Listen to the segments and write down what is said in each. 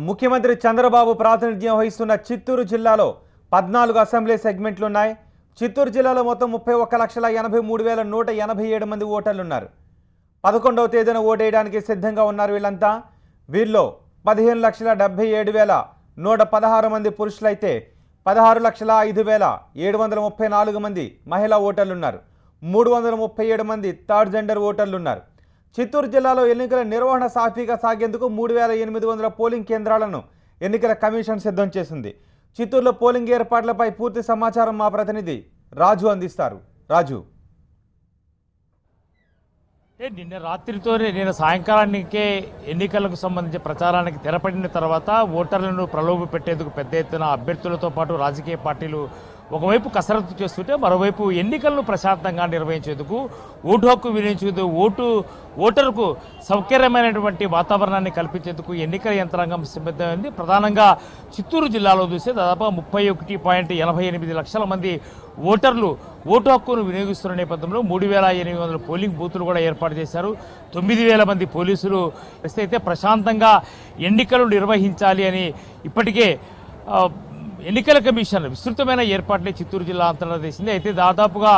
ముఖ్యమంత్రి చంద్రబాబు ప్రాతినిధ్యం వహిస్తున్న చిత్తూరు జిల్లాలో 14 అసెంబ్లీ సెగ్మెంట్లు ఉన్నాయి. చిత్తూరు జిల్లాలో మొత్తం 31,83,187 మంది ఓటర్లు ఉన్నారు. 11వ తేదీన ఓటేయడానికి సిద్ధంగా ఉన్నారు వీళ్ళంతా. వీరిలో 15,77,116 మంది పురుషులైతే 16,05,734 మంది మహిళా ఓటర్లు ఉన్నారు. 337 మంది థర్డ్ జెండర్ ఓటర్లు ఉన్నారు. చిత్తూరు జిల్లాలో ఎన్నికల నిర్వహణ సాఫీగా సాగేందుకు 3,800 పోలింగ్ కేంద్రాలను ఎన్నికల కమిషన్ సిద్ధం చేసింది. చిత్తూరులో పోలింగ్ ఏర్పాట్లపై పూర్తి సమాచారం మా ప్రతినిధి రాజు అందిస్తారు. రాజు, నిన్న రాత్రితోనే నిన్న సాయంకాలానికే ఎన్నికలకు సంబంధించి ప్రచారానికి తెరపడిన తర్వాత ఓటర్లను ప్రలోభ పెట్టేందుకు పెద్ద ఎత్తున అభ్యర్థులతో పాటు రాజకీయ పార్టీలు ఒకవైపు కసరత్తు చేస్తుంటే మరోవైపు ఎన్నికలను ప్రశాంతంగా నిర్వహించేందుకు ఓటు హక్కు వినియోగించేందుకు ఓటరుకు సౌకర్యమైనటువంటి వాతావరణాన్ని కల్పించేందుకు ఎన్నికల యంత్రాంగం సిద్ధమైంది. ప్రధానంగా చిత్తూరు జిల్లాలో చూస్తే దాదాపు 31.88 లక్షల మంది ఓటర్లు ఓటు హక్కును వినియోగిస్తున్న నేపథ్యంలో 3,800 పోలింగ్ బూతులు కూడా ఏర్పాటు చేశారు. 9,000 మంది పోలీసులు అయితే ప్రశాంతంగా ఎన్నికలు నిర్వహించాలి అని ఇప్పటికే ఎన్నికల కమిషన్ విస్తృతమైన ఏర్పాట్లే చిత్తూరు జిల్లా అంతటా చేసింది. అయితే దాదాపుగా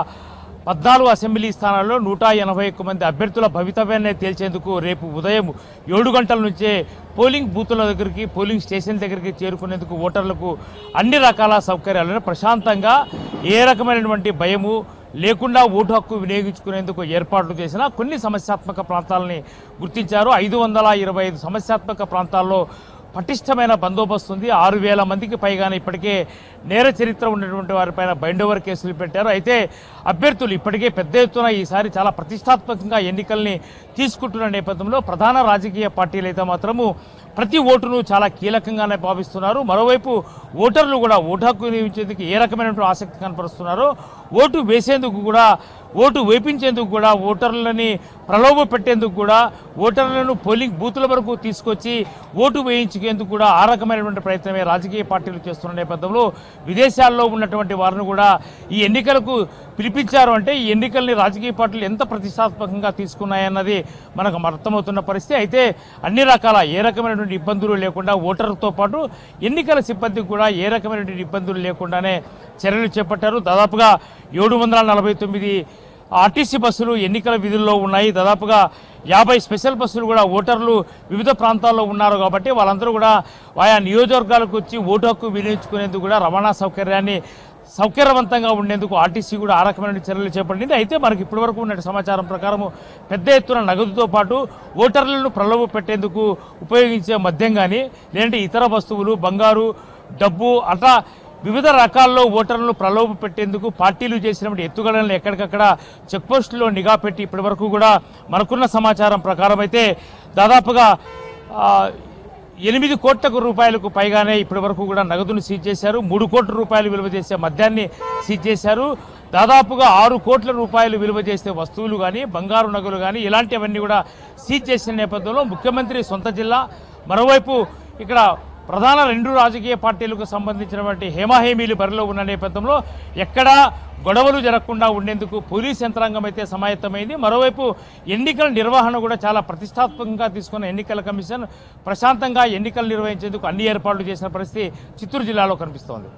14 అసెంబ్లీ స్థానాల్లో 181 మంది అభ్యర్థుల భవితవ్యాన్ని తేల్చేందుకు రేపు ఉదయం 7 గంటల నుంచే పోలింగ్ బూతుల దగ్గరికి, పోలింగ్ స్టేషన్ దగ్గరికి చేరుకునేందుకు ఓటర్లకు అన్ని రకాల సౌకర్యాలను ప్రశాంతంగా ఏ రకమైనటువంటి భయము లేకుండా ఓటు హక్కు వినియోగించుకునేందుకు ఏర్పాట్లు చేసిన కొన్ని సమస్యాత్మక ప్రాంతాలని గుర్తించారు. 525 సమస్యాత్మక ప్రాంతాల్లో పటిష్టమైన బందోబస్తు ఉంది. 6,000 మందికి పైగానే ఇప్పటికే నేర చరిత్ర ఉన్నటువంటి వారిపైన బైండోవర్ కేసులు పెట్టారు. అయితే అభ్యర్థులు ఇప్పటికే పెద్ద ఎత్తున ఈసారి చాలా ప్రతిష్టాత్మకంగా ఎన్నికల్ని తీసుకుంటున్న నేపథ్యంలో ప్రధాన రాజకీయ పార్టీలు అయితే మాత్రము ప్రతి ఓటును చాలా కీలకంగానే భావిస్తున్నారు. మరోవైపు ఓటర్లు కూడా ఓటు హక్కు వినియోగించేందుకు ఏ రకమైనటువంటి ఆసక్తి కనపరుస్తున్నారో, ఓటు వేసేందుకు కూడా, ఓటు వేపించేందుకు కూడా, ఓటర్లని ప్రలోభ పెట్టేందుకు కూడా, ఓటర్లను పోలింగ్ బూతుల వరకు తీసుకొచ్చి ఓటు వేయించుకేందుకు కూడా ఆ రకమైనటువంటి ప్రయత్నమే రాజకీయ పార్టీలు చేస్తున్న నేపథ్యంలో విదేశాల్లో ఉన్నటువంటి వారిని కూడా ఈ ఎన్నికలకు పిలిపించారు. అంటే ఈ ఎన్నికల్ని రాజకీయ పార్టీలు ఎంత ప్రతిష్టాత్మకంగా తీసుకున్నాయన్నది మనకు అర్థమవుతున్న పరిస్థితి. అయితే అన్ని రకాల ఏ రకమైనటువంటి ఇబ్బందులు లేకుండా ఓటర్లతో పాటు ఎన్నికల సిబ్బందికి కూడా ఏ రకమైనటువంటి ఇబ్బందులు లేకుండానే చర్యలు చేపట్టారు. దాదాపుగా 749 ఆర్టీసీ బస్సులు ఎన్నికల విధుల్లో ఉన్నాయి. దాదాపుగా 50 స్పెషల్ బస్సులు కూడా ఓటర్లు వివిధ ప్రాంతాల్లో ఉన్నారు కాబట్టి వాళ్ళందరూ కూడా ఆయా నియోజకవర్గాలకు వచ్చి ఓటు హక్కు వినియోగించుకునేందుకు కూడా రవాణా సౌకర్యాన్ని సౌకర్యవంతంగా ఉండేందుకు ఆర్టీసీ కూడా ఆ రకమైన చర్యలు చేపట్టింది. అయితే మనకి ఇప్పటివరకు ఉన్న సమాచారం ప్రకారం పెద్ద ఎత్తున నగదుతో పాటు ఓటర్లను ప్రలోభ పెట్టేందుకు ఉపయోగించే మద్యం కానీ, లేదంటే ఇతర వస్తువులు, బంగారు, డబ్బు అట్లా వివిధ రకాల్లో ఓటర్లను ప్రలోభ పెట్టేందుకు పార్టీలు చేసినటువంటి ఎత్తుగడలను ఎక్కడికక్కడ చెక్పోస్టుల్లో నిఘా పెట్టి ఇప్పటివరకు కూడా మనకున్న సమాచారం ప్రకారం అయితే దాదాపుగా 8 కోట్ల రూపాయలకు పైగానే ఇప్పటి వరకు కూడా నగదును సీజ్ చేశారు. 3 కోట్ల రూపాయలు విలువ చేసే మద్యాన్ని సీజ్ చేశారు. దాదాపుగా 6 కోట్ల రూపాయలు విలువ చేసే వస్తువులు కానీ, బంగారు నగలు కానీ ఇలాంటివన్నీ కూడా సీజ్ చేసిన నేపథ్యంలో ముఖ్యమంత్రి సొంత జిల్లా, మరోవైపు ఇక్కడ ప్రధాన 2 రాజకీయ పార్టీలకు సంబంధించినటువంటి హేమాహేమీలు బరిలో ఉన్న నేపథ్యంలో ఎక్కడా గొడవలు జరగకుండా ఉండేందుకు పోలీస్ యంత్రాంగం అయితే సమాయత్తమైంది. మరోవైపు ఎన్నికల నిర్వహణ కూడా చాలా ప్రతిష్టాత్మకంగా తీసుకున్న ఎన్నికల కమిషన్ ప్రశాంతంగా ఎన్నికలు నిర్వహించేందుకు అన్ని ఏర్పాట్లు చేసిన పరిస్థితి చిత్తూరు జిల్లాలో కనిపిస్తోంది.